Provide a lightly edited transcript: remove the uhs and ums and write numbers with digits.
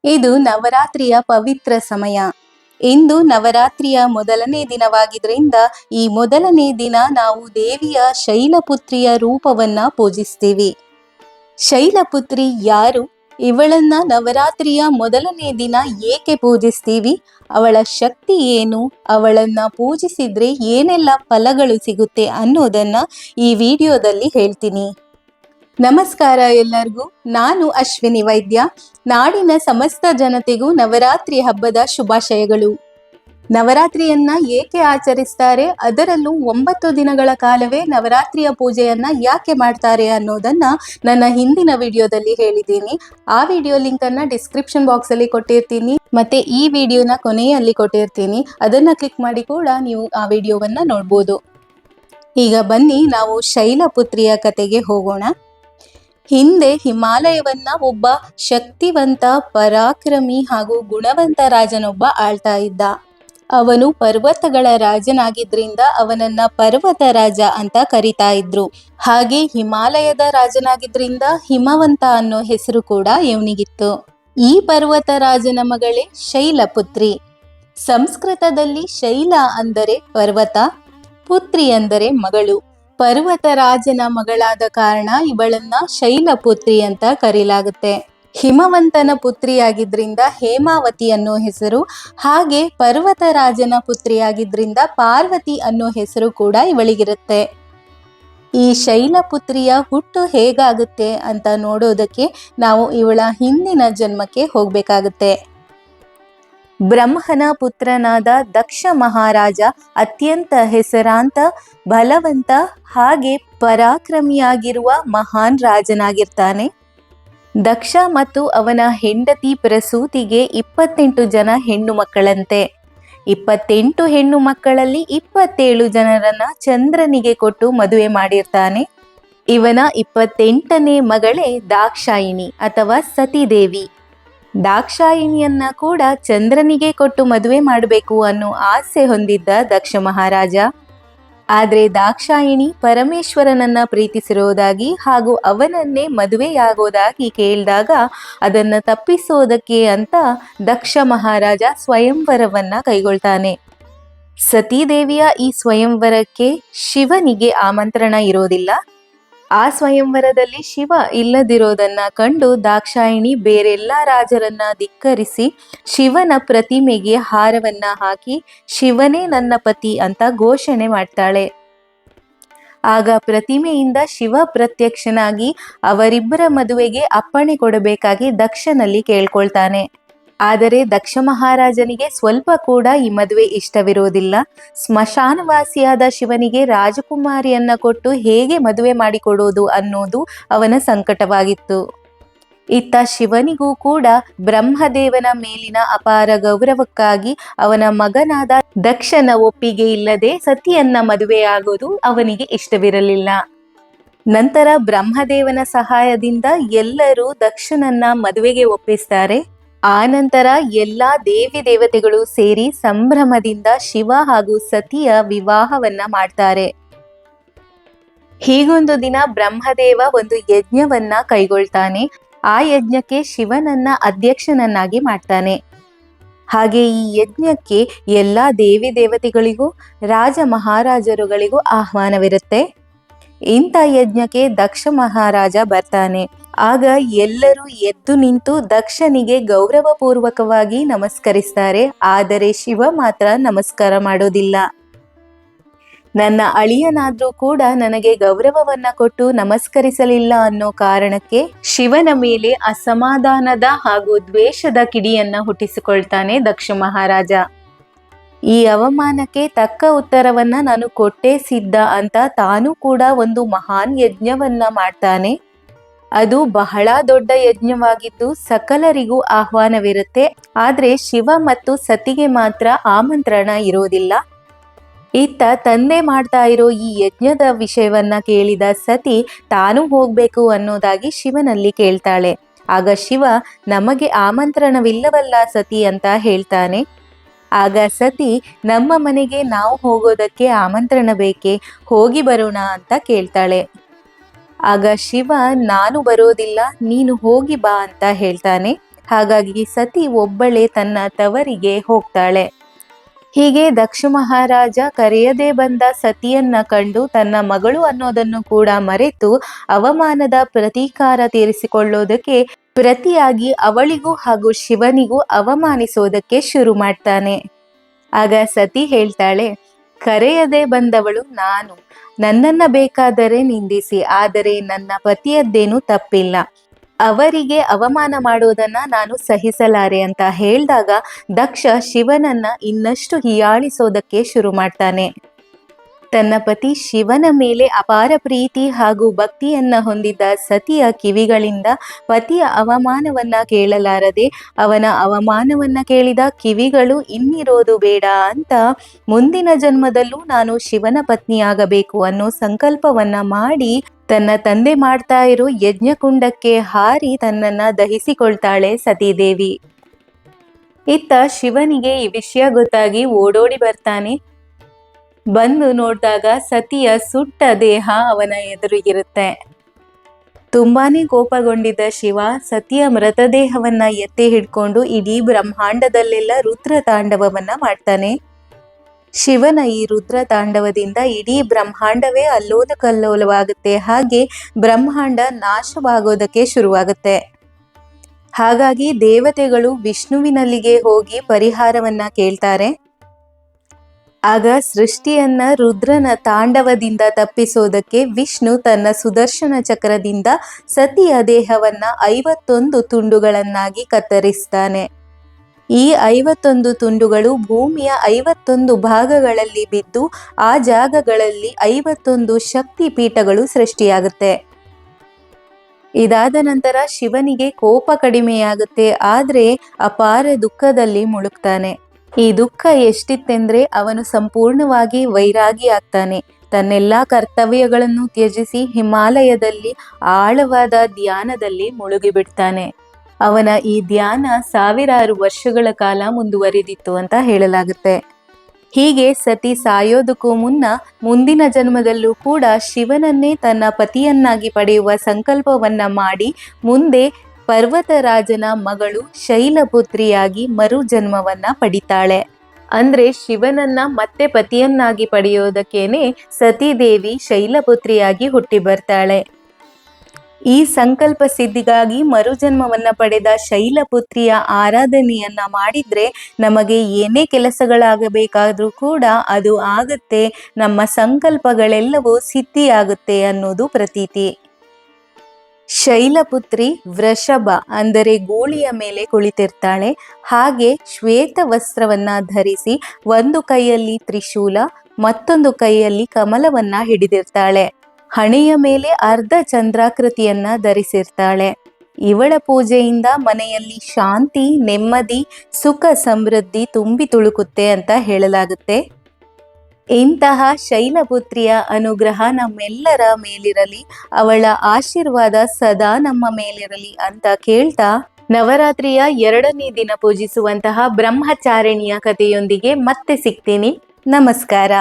ಇದು ನವರಾತ್ರಿಯ ಪವಿತ್ರ ಸಮಯ. ಇಂದು ನವರಾತ್ರಿಯ ಮೊದಲನೇ ದಿನವಾಗಿದ್ದರಿಂದ ಈ ಮೊದಲನೇ ದಿನ ನಾವು ದೇವಿಯ ಶೈಲಪುತ್ರಿಯ ರೂಪವನ್ನ ಪೂಜಿಸ್ತೀವಿ. ಶೈಲಪುತ್ರಿ ಯಾರು? ಇವಳನ್ನ ನವರಾತ್ರಿಯ ಮೊದಲನೇ ದಿನ ಏಕೆ ಪೂಜಿಸ್ತೀವಿ? ಅವಳ ಶಕ್ತಿ ಏನು? ಅವಳನ್ನ ಪೂಜಿಸಿದ್ರೆ ಏನೆಲ್ಲ ಫಲಗಳು ಸಿಗುತ್ತೆ ಅನ್ನೋದನ್ನ ಈ ವಿಡಿಯೋದಲ್ಲಿ ಹೇಳ್ತೀನಿ. ನಮಸ್ಕಾರ ಎಲ್ಲರಿಗೂ. ನಾನು ಅಶ್ವಿನಿ ವೈದ್ಯ. ನಾಡಿನ ಸಮಸ್ತ ಜನತೆಗೂ ನವರಾತ್ರಿ ಹಬ್ಬದ ಶುಭಾಶಯಗಳು. ನವರಾತ್ರಿಯನ್ನ ಏಕೆ ಆಚರಿಸ್ತಾರೆ, ಅದರಲ್ಲೂ 9 ದಿನಗಳ ಕಾಲವೇ ನವರಾತ್ರಿಯ ಪೂಜೆಯನ್ನ ಯಾಕೆ ಮಾಡ್ತಾರೆ ಅನ್ನೋದನ್ನ ನನ್ನ ಹಿಂದಿನ ವಿಡಿಯೋದಲ್ಲಿ ಹೇಳಿದ್ದೀನಿ. ಆ ವಿಡಿಯೋ ಲಿಂಕ್ ಅನ್ನ ಡಿಸ್ಕ್ರಿಪ್ಷನ್ ಬಾಕ್ಸ್ ಅಲ್ಲಿ ಕೊಟ್ಟಿರ್ತೀನಿ, ಮತ್ತೆ ಈ ವಿಡಿಯೋನ ಕೊನೆಯಲ್ಲಿ ಕೊಟ್ಟಿರ್ತೀನಿ. ಅದನ್ನ ಕ್ಲಿಕ್ ಮಾಡಿ ಕೂಡ ನೀವು ಆ ವಿಡಿಯೋವನ್ನ ನೋಡ್ಬೋದು. ಈಗ ಬನ್ನಿ ನಾವು ಶೈಲಪುತ್ರಿಯ ಕತೆಗೆ ಹೋಗೋಣ. ಹಿಂದೆ ಹಿಮಾಲಯವನ್ನ ಒಬ್ಬ ಶಕ್ತಿವಂತ, ಪರಾಕ್ರಮಿ ಹಾಗೂ ಗುಣವಂತ ರಾಜನೊಬ್ಬ ಆಳ್ತಾ ಇದ್ದ. ಅವನು ಪರ್ವತಗಳ ರಾಜನಾಗಿದ್ರಿಂದ ಅವನನ್ನ ಪರ್ವತ ರಾಜ ಅಂತ ಕರಿತಾ ಇದ್ರು. ಹಾಗೆ ಹಿಮಾಲಯದ ರಾಜನಾಗಿದ್ರಿಂದ ಹಿಮವಂತ ಅನ್ನೋ ಹೆಸರು ಕೂಡ ಇವನಿಗಿತ್ತು. ಈ ಪರ್ವತ ರಾಜನ ಮಗಳೇ ಶೈಲಪುತ್ರಿ. ಸಂಸ್ಕೃತದಲ್ಲಿ ಶೈಲ ಅಂದರೆ ಪರ್ವತ, ಪುತ್ರಿ ಅಂದರೆ ಮಗಳು. ಪರ್ವತ ರಾಜನ ಮಗಳಾದ ಕಾರಣ ಇವಳನ್ನ ಶೈಲಪುತ್ರಿ ಅಂತ ಕರೀಲಾಗುತ್ತೆ. ಹಿಮವಂತನ ಪುತ್ರಿಯಾಗಿದ್ರಿಂದ ಹೇಮಾವತಿ ಅನ್ನೋ ಹೆಸರು, ಹಾಗೆ ಪರ್ವತ ರಾಜನ ಪುತ್ರಿಯಾಗಿದ್ರಿಂದ ಪಾರ್ವತಿ ಅನ್ನೋ ಹೆಸರು ಕೂಡ ಇವಳಿಗಿರುತ್ತೆ. ಈ ಶೈಲಪುತ್ರಿಯ ಹುಟ್ಟು ಹೇಗಾಗುತ್ತೆ ಅಂತ ನೋಡೋದಕ್ಕೆ ನಾವು ಇವಳ ಹಿಂದಿನ ಜನ್ಮಕ್ಕೆ ಹೋಗ್ಬೇಕಾಗುತ್ತೆ. ಬ್ರಹ್ಮನ ಪುತ್ರನಾದ ದಕ್ಷ ಮಹಾರಾಜ ಅತ್ಯಂತ ಹೆಸರಾಂತ, ಬಲವಂತ ಹಾಗೆ ಪರಾಕ್ರಮಿಯಾಗಿರುವ ಮಹಾನ್ ರಾಜನಾಗಿರ್ತಾನೆ. ದಕ್ಷ ಮತ್ತು ಅವನ ಹೆಂಡತಿ ಪ್ರಸೂತಿಗೆ 28 ಜನ ಹೆಣ್ಣು ಮಕ್ಕಳಂತೆ. 28 ಹೆಣ್ಣು ಮಕ್ಕಳಲ್ಲಿ 27 ಜನರನ್ನ ಚಂದ್ರನಿಗೆ ಕೊಟ್ಟು ಮದುವೆ ಮಾಡಿರ್ತಾನೆ. ಇವನ 28ನೇ ಮಗಳೇ ದಾಕ್ಷಾಯಿಣಿ ಅಥವಾ ಸತಿದೇವಿ. ದಾಕ್ಷಾಯಿಣಿಯನ್ನ ಕೂಡ ಚಂದ್ರನಿಗೆ ಕೊಟ್ಟು ಮದುವೆ ಮಾಡಬೇಕು ಅನ್ನೋ ಆಸೆ ಹೊಂದಿದ್ದ ದಕ್ಷ ಮಹಾರಾಜ. ಆದ್ರೆ ದಾಕ್ಷಾಯಿಣಿ ಪರಮೇಶ್ವರನನ್ನ ಪ್ರೀತಿಸಿರೋದಾಗಿ ಹಾಗೂ ಅವನನ್ನೇ ಮದುವೆಯಾಗೋದಾಗಿ ಕೇಳಿದಾಗ ಅದನ್ನ ತಪ್ಪಿಸೋದಕ್ಕೆ ಅಂತ ದಕ್ಷ ಮಹಾರಾಜ ಸ್ವಯಂವರವನ್ನ ಕೈಗೊಳ್ತಾನೆ. ಸತೀದೇವಿಯ ಈ ಸ್ವಯಂವರಕ್ಕೆ ಶಿವನಿಗೆ ಆಮಂತ್ರಣ ಇರೋದಿಲ್ಲ. ಆ ಸ್ವಯಂವರದಲ್ಲಿ ಶಿವ ಇಲ್ಲದಿರೋದನ್ನ ಕಂಡು ದಾಕ್ಷಾಯಿಣಿ ಬೇರೆಲ್ಲ ರಾಜರನ್ನ ಧಿಕ್ಕರಿಸಿ ಶಿವನ ಪ್ರತಿಮೆಗೆ ಹಾರವನ್ನ ಹಾಕಿ ಶಿವನೇ ನನ್ನ ಪತಿ ಅಂತ ಘೋಷಣೆ ಮಾಡ್ತಾಳೆ. ಆಗ ಪ್ರತಿಮೆಯಿಂದ ಶಿವ ಪ್ರತ್ಯಕ್ಷನಾಗಿ ಅವರಿಬ್ಬರ ಮದುವೆಗೆ ಅಪ್ಪಣೆ ಕೊಡಬೇಕಾಗಿ ದಕ್ಷನಲ್ಲಿ ಕೇಳ್ಕೊಳ್ತಾನೆ. ಆದರೆ ದಕ್ಷ ಮಹಾರಾಜನಿಗೆ ಸ್ವಲ್ಪ ಕೂಡ ಈ ಮದುವೆ ಇಷ್ಟವಿರೋದಿಲ್ಲ. ಸ್ಮಶಾನವಾಸಿಯಾದ ಶಿವನಿಗೆ ರಾಜಕುಮಾರಿಯನ್ನ ಕೊಟ್ಟು ಹೇಗೆ ಮದುವೆ ಮಾಡಿಕೊಡೋದು ಅನ್ನೋದು ಅವನ ಸಂಕಟವಾಗಿತ್ತು. ಇತ್ತ ಶಿವನಿಗೂ ಕೂಡ ಬ್ರಹ್ಮದೇವನ ಮೇಲಿನ ಅಪಾರ ಗೌರವಕ್ಕಾಗಿ ಅವನ ಮಗನಾದ ದಕ್ಷನ ಒಪ್ಪಿಗೆ ಇಲ್ಲದೆ ಸತಿಯನ್ನ ಮದುವೆಯಾಗೋದು ಅವನಿಗೆ ಇಷ್ಟವಿರಲಿಲ್ಲ. ನಂತರ ಬ್ರಹ್ಮದೇವನ ಸಹಾಯದಿಂದ ಎಲ್ಲರೂ ದಕ್ಷನನ್ನ ಮದುವೆಗೆ ಒಪ್ಪಿಸ್ತಾರೆ. ಆ ನಂತರ ಎಲ್ಲಾ ದೇವಿ ದೇವತೆಗಳು ಸೇರಿ ಸಂಭ್ರಮದಿಂದ ಶಿವ ಹಾಗೂ ಸತಿಯ ವಿವಾಹವನ್ನ ಮಾಡ್ತಾರೆ. ಹೀಗೊಂದು ದಿನ ಬ್ರಹ್ಮದೇವ ಒಂದು ಯಜ್ಞವನ್ನ ಕೈಗೊಳ್ತಾನೆ. ಆ ಯಜ್ಞಕ್ಕೆ ಶಿವನನ್ನ ಅಧ್ಯಕ್ಷನನ್ನಾಗಿ ಮಾಡ್ತಾನೆ. ಹಾಗೆ ಈ ಯಜ್ಞಕ್ಕೆ ಎಲ್ಲಾ ದೇವಿ ದೇವತೆಗಳಿಗೂ ರಾಜ ಮಹಾರಾಜರುಗಳಿಗೂ ಆಹ್ವಾನವಿರುತ್ತೆ. ಇಂಥ ಯಜ್ಞಕ್ಕೆ ದಕ್ಷ ಮಹಾರಾಜ ಬರ್ತಾನೆ. ಆಗ ಎಲ್ಲರೂ ಎದ್ದು ನಿಂತು ದಕ್ಷನಿಗೆ ಗೌರವಪೂರ್ವಕವಾಗಿ ನಮಸ್ಕರಿಸ್ತಾರೆ. ಆದರೆ ಶಿವ ಮಾತ್ರ ನಮಸ್ಕಾರ ಮಾಡೋದಿಲ್ಲ. ನನ್ನ ಅಳಿಯನಾದ್ರೂ ಕೂಡ ನನಗೆ ಗೌರವವನ್ನ ಕೊಟ್ಟು ನಮಸ್ಕರಿಸಲಿಲ್ಲ ಅನ್ನೋ ಕಾರಣಕ್ಕೆ ಶಿವನ ಮೇಲೆ ಅಸಮಾಧಾನದ ಹಾಗೂ ದ್ವೇಷದ ಕಿಡಿಯನ್ನ ಹುಟ್ಟಿಸಿಕೊಳ್ತಾನೆ ದಕ್ಷ ಮಹಾರಾಜ. ಈ ಅವಮಾನಕ್ಕೆ ತಕ್ಕ ಉತ್ತರವನ್ನ ನಾನು ಕೊಟ್ಟೇ ಸಿದ್ಧ ಅಂತ ತಾನು ಕೂಡ ಒಂದು ಮಹಾನ್ ಯಜ್ಞವನ್ನ ಮಾಡ್ತಾನೆ. ಅದು ಬಹಳ ದೊಡ್ಡ ಯಜ್ಞವಾಗಿದ್ದು ಸಕಲರಿಗೂ ಆಹ್ವಾನವಿರುತ್ತೆ. ಆದ್ರೆ ಶಿವ ಮತ್ತು ಸತಿಗೆ ಮಾತ್ರ ಆಮಂತ್ರಣ ಇರೋದಿಲ್ಲ. ಇತ್ತ ತಂದೆ ಮಾಡ್ತಾ ಇರೋ ಈ ಯಜ್ಞದ ವಿಷಯವನ್ನ ಕೇಳಿದ ಸತಿ ತಾನು ಹೋಗ್ಬೇಕು ಅನ್ನೋದಾಗಿ ಶಿವನಲ್ಲಿ ಕೇಳ್ತಾಳೆ. ಆಗ ಶಿವ, ನಮಗೆ ಆಮಂತ್ರಣವಿಲ್ಲವಲ್ಲ ಸತಿ ಅಂತ ಹೇಳ್ತಾನೆ. ಆಗ ಸತಿ, ನಮ್ಮ ಮನೆಗೆ ನಾವು ಹೋಗೋದಕ್ಕೆ ಆಮಂತ್ರಣ ಬೇಕೆ, ಹೋಗಿ ಬರೋಣ ಅಂತ ಕೇಳ್ತಾಳೆ. ಆಗ ಶಿವ, ನಾನು ಬರೋದಿಲ್ಲ, ನೀನು ಹೋಗಿ ಬಾ ಅಂತ ಹೇಳ್ತಾನೆ. ಹಾಗಾಗಿ ಸತಿ ಒಬ್ಬಳೇ ತನ್ನ ತವರಿಗೆ ಹೋಗ್ತಾಳೆ. ಹೀಗೆ ದಕ್ಷ ಮಹಾರಾಜ ಕರೆಯದೆ ಬಂದ ಸತಿಯನ್ನ ಕಂಡು ತನ್ನ ಮಗಳು ಅನ್ನೋದನ್ನು ಕೂಡ ಮರೆತು ಅವಮಾನದ ಪ್ರತೀಕಾರ ತೀರಿಸಿಕೊಳ್ಳೋದಕ್ಕೆ ಪ್ರತಿಯಾಗಿ ಅವಳಿಗೂ ಹಾಗೂ ಶಿವನಿಗೂ ಅವಮಾನಿಸೋದಕ್ಕೆ ಶುರು ಮಾಡ್ತಾನೆ. ಆಗ ಸತಿ ಹೇಳ್ತಾಳೆ, ಕರೆಯದೆ ಬಂದವಳು ನಾನು, ನನ್ನನ್ನ ಬೇಕಾದರೆ ನಿಂದಿಸಿ, ಆದರೆ ನನ್ನ ಪತಿಯದ್ದೇನು ತಪ್ಪಿಲ್ಲ, ಅವರಿಗೆ ಅವಮಾನ ಮಾಡೋದನ್ನ ನಾನು ಸಹಿಸಲಾರೆ ಅಂತ ಹೇಳಿದಾಗ ದಕ್ಷ ಶಿವನನ್ನ ಇನ್ನಷ್ಟು ಹೀಯಾಳಿಸೋದಕ್ಕೆ ಶುರು ಮಾಡ್ತಾನೆ. ತನ್ನ ಪತಿ ಶಿವನ ಮೇಲೆ ಅಪಾರ ಪ್ರೀತಿ ಹಾಗೂ ಭಕ್ತಿಯನ್ನ ಹೊಂದಿದ್ದ ಸತಿಯ ಕಿವಿಗಳಿಂದ ಪತಿಯ ಅವಮಾನವನ್ನ ಕೇಳಲಾರದೆ ಅವನ ಅವಮಾನವನ್ನ ಕೇಳಿದ ಕಿವಿಗಳು ಇನ್ನಿರೋದು ಬೇಡ ಅಂತ ಮುಂದಿನ ಜನ್ಮದಲ್ಲೂ ನಾನು ಶಿವನ ಪತ್ನಿಯಾಗಬೇಕು ಅನ್ನೋ ಸಂಕಲ್ಪವನ್ನ ಮಾಡಿ ತನ್ನ ತಂದೆ ಮಾಡ್ತಾ ಇರೋ ಯಜ್ಞಕುಂಡಕ್ಕೆ ಹಾರಿ ತನ್ನನ್ನ ದಹಿಸಿಕೊಳ್ತಾಳೆ ಸತೀದೇವಿ. ಇತ್ತ ಶಿವನಿಗೆ ಈ ವಿಷಯ ಗೊತ್ತಾಗಿ ಓಡೋಡಿ ಬರ್ತಾನೆ. ಬಂದು ನೋಡಿದಾಗ ಸತಿಯ ಸುಟ್ಟ ದೇಹ ಅವನ ಎದುರಿಗಿರುತ್ತೆ. ತುಂಬಾನೇ ಕೋಪಗೊಂಡಿದ್ದ ಶಿವ ಸತಿಯ ಮೃತದೇಹವನ್ನ ಎತ್ತಿ ಹಿಡ್ಕೊಂಡು ಇಡೀ ಬ್ರಹ್ಮಾಂಡದಲ್ಲೆಲ್ಲ ರುದ್ರ ತಾಂಡವವನ್ನ ಮಾಡ್ತಾನೆ. ಶಿವನ ಈ ರುದ್ರ ತಾಂಡವದಿಂದ ಇಡೀ ಬ್ರಹ್ಮಾಂಡವೇ ಅಲ್ಲೋಲ ಕಲ್ಲೋಲವಾಗುತ್ತೆ. ಹಾಗೆ ಬ್ರಹ್ಮಾಂಡ ನಾಶವಾಗೋದಕ್ಕೆ ಶುರುವಾಗುತ್ತೆ. ಹಾಗಾಗಿ ದೇವತೆಗಳು ವಿಷ್ಣುವಿನಲ್ಲಿಗೆ ಹೋಗಿ ಪರಿಹಾರವನ್ನ ಕೇಳ್ತಾರೆ. ಆಗ ಸೃಷ್ಟಿಯನ್ನ ರುದ್ರನ ತಾಂಡವದಿಂದ ತಪ್ಪಿಸೋದಕ್ಕೆ ವಿಷ್ಣು ತನ್ನ ಸುದರ್ಶನ ಚಕ್ರದಿಂದ ಸತಿಯ ದೇಹವನ್ನ 51 ತುಂಡುಗಳನ್ನಾಗಿ ಕತ್ತರಿಸ್ತಾನೆ. ಈ 51 ತುಂಡುಗಳು ಭೂಮಿಯ 51 ಭಾಗಗಳಲ್ಲಿ ಬಿದ್ದು ಆ ಜಾಗಗಳಲ್ಲಿ 51 ಶಕ್ತಿ ಪೀಠಗಳು ಸೃಷ್ಟಿಯಾಗುತ್ತೆ. ಇದಾದ ನಂತರ ಶಿವನಿಗೆ ಕೋಪ ಕಡಿಮೆಯಾಗುತ್ತೆ, ಆದ್ರೆ ಅಪಾರ ದುಃಖದಲ್ಲಿ ಮುಳುಗ್ತಾನೆ. ಈ ದುಃಖ ಎಷ್ಟಿತ್ತೆಂದ್ರೆ ಅವನು ಸಂಪೂರ್ಣವಾಗಿ ವೈರಾಗಿ ಆಗ್ತಾನೆ. ತನ್ನೆಲ್ಲಾ ಕರ್ತವ್ಯಗಳನ್ನು ತ್ಯಜಿಸಿ ಹಿಮಾಲಯದಲ್ಲಿ ಆಳವಾದ ಧ್ಯಾನದಲ್ಲಿ ಮುಳುಗಿಬಿಡ್ತಾನೆ. ಅವನ ಈ ಧ್ಯಾನ 1000 ವರ್ಷಗಳ ಕಾಲ ಮುಂದುವರಿದಿತ್ತು ಅಂತ ಹೇಳಲಾಗುತ್ತೆ. ಹೀಗೆ ಸತಿ ಸಾಯೋದಕ್ಕೂ ಮುನ್ನ ಮುಂದಿನ ಜನ್ಮದಲ್ಲೂ ಕೂಡ ಶಿವನನ್ನೇ ತನ್ನ ಪತಿಯನ್ನಾಗಿ ಪಡೆಯುವ ಸಂಕಲ್ಪವನ್ನ ಮಾಡಿ ಮುಂದೆ ಪರ್ವತರಾಜನ ಮಗಳು ಶೈಲಪುತ್ರಿಯಾಗಿ ಮರು ಜನ್ಮವನ್ನ ಪಡಿತಾಳೆ. ಅಂದ್ರೆ ಶಿವನನ್ನ ಮತ್ತೆ ಪತಿಯನ್ನಾಗಿ ಪಡೆಯೋದಕ್ಕೇನೆ ಸತೀದೇವಿ ಶೈಲಪುತ್ರಿಯಾಗಿ ಹುಟ್ಟಿ ಬರ್ತಾಳೆ. ಈ ಸಂಕಲ್ಪ ಸಿದ್ಧಿಗಾಗಿ ಮರುಜನ್ಮವನ್ನ ಪಡೆದ ಶೈಲಪುತ್ರಿಯ ಆರಾಧನೆಯನ್ನ ಮಾಡಿದ್ರೆ ನಮಗೆ ಏನೇ ಕೆಲಸಗಳಾಗಬೇಕಾದ್ರೂ ಕೂಡ ಅದು ಆಗುತ್ತೆ, ನಮ್ಮ ಸಂಕಲ್ಪಗಳೆಲ್ಲವೂ ಸಿದ್ಧಿಯಾಗುತ್ತೆ ಅನ್ನೋದು ಪ್ರತೀತಿ. ಶೈಲಪುತ್ರಿ ವೃಷಭ ಅಂದರೆ ಗೋಳಿಯ ಮೇಲೆ ಕುಳಿತಿರ್ತಾಳೆ. ಹಾಗೆ ಶ್ವೇತ ವಸ್ತ್ರವನ್ನ ಧರಿಸಿ ಒಂದು ಕೈಯಲ್ಲಿ ತ್ರಿಶೂಲ ಮತ್ತೊಂದು ಕೈಯಲ್ಲಿ ಕಮಲವನ್ನ ಹಿಡಿದಿರ್ತಾಳೆ. ಹಣೆಯ ಮೇಲೆ ಅರ್ಧ ಚಂದ್ರಾಕೃತಿಯನ್ನ ಧರಿಸಿರ್ತಾಳೆ. ಇವಳ ಪೂಜೆಯಿಂದ ಮನೆಯಲ್ಲಿ ಶಾಂತಿ, ನೆಮ್ಮದಿ, ಸುಖ, ಸಮೃದ್ಧಿ ತುಂಬಿ ತುಳುಕುತ್ತೆ ಅಂತ ಹೇಳಲಾಗುತ್ತೆ. ಇಂತಹ ಶೈಲಪುತ್ರಿಯ ಅನುಗ್ರಹ ನಮ್ಮೆಲ್ಲರ ಮೇಲಿರಲಿ, ಅವಳ ಆಶೀರ್ವಾದ ಸದಾ ನಮ್ಮ ಮೇಲಿರಲಿ ಅಂತ ಕೇಳ್ತಾ ನವರಾತ್ರಿಯ 2ನೇ ದಿನ ಪೂಜಿಸುವಂತಹ ಬ್ರಹ್ಮಚಾರಿಣಿಯ ಕಥೆಯೊಂದಿಗೆ ಮತ್ತೆ ಸಿಗ್ತೀನಿ. ನಮಸ್ಕಾರ.